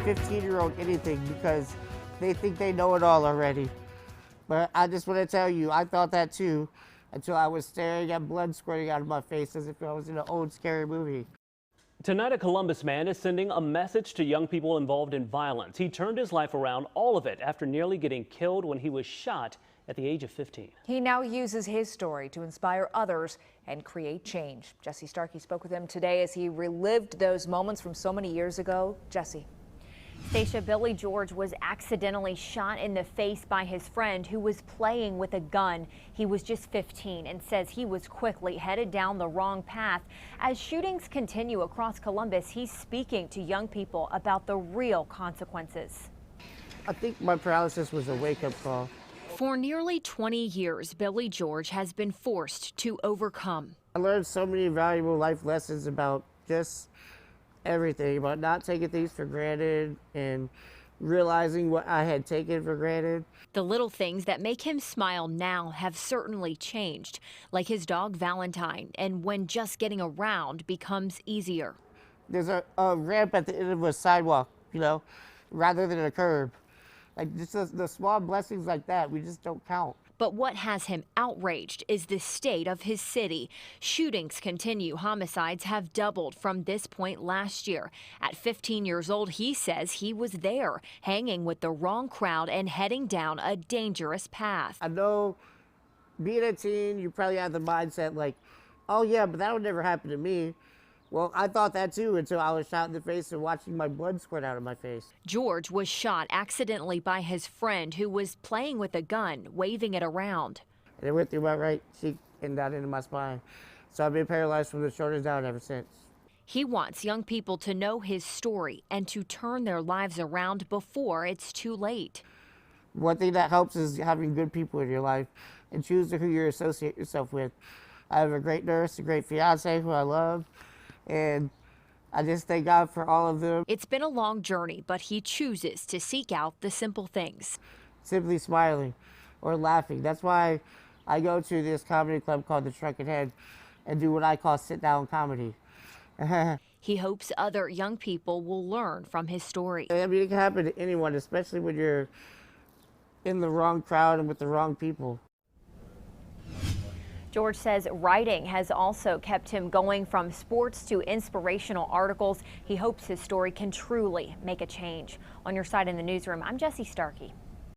15-year-old anything because they think they know it all already. But I just want to tell you, I thought that too until I was staring at blood squirting out of my face as if I was in an old scary movie. Tonight, a Columbus man is sending a message to young people involved in violence. He turned his life around, all of it, after nearly getting killed when he was shot at the age of 15. He now uses his story to inspire others and create change. Jesse Starkey spoke with him today as he relived those moments from so many years ago. Jesse. Stacia, Billy George was accidentally shot in the face by his friend who was playing with a gun. He was just 15 and says he was quickly headed down the wrong path. As shootings continue across Columbus, he's speaking to young people about the real consequences. I think my paralysis was a wake-up call. For nearly 20 years, Billy George has been forced to overcome. I learned so many valuable life lessons about just everything, about not taking things for granted and realizing what I had taken for granted. The little things that make him smile now have certainly changed, like his dog Valentine, and when just getting around becomes easier. There's a ramp at the end of a sidewalk, you know, rather than a curb. Like just the small blessings like that, we just don't count. But what has him outraged is the state of his city. Shootings continue. Homicides have doubled from this point last year. At 15 years old, he says he was there, hanging with the wrong crowd and heading down a dangerous path. I know being a teen, you probably have the mindset like, oh yeah, but that would never happen to me. Well, I thought that too until I was shot in the face and watching my blood squirt out of my face. George was shot accidentally by his friend who was playing with a gun, waving it around. And it went through my right cheek and down into my spine. So I've been paralyzed from the shoulders down ever since. He wants young people to know his story and to turn their lives around before it's too late. One thing that helps is having good people in your life and choose who you associate yourself with. I have a great nurse, a great fiance who I love. And I just thank God for all of them. It's been a long journey, but he chooses to seek out the simple things. Simply smiling or laughing. That's why I go to this comedy club called The Shrunken Head and do what I call sit-down comedy. He hopes other young people will learn from his story. I mean, it can happen to anyone, especially when you're in the wrong crowd and with the wrong people. George says writing has also kept him going, from sports to inspirational articles. He hopes his story can truly make a change. On your side in the newsroom, I'm Jesse Starkey.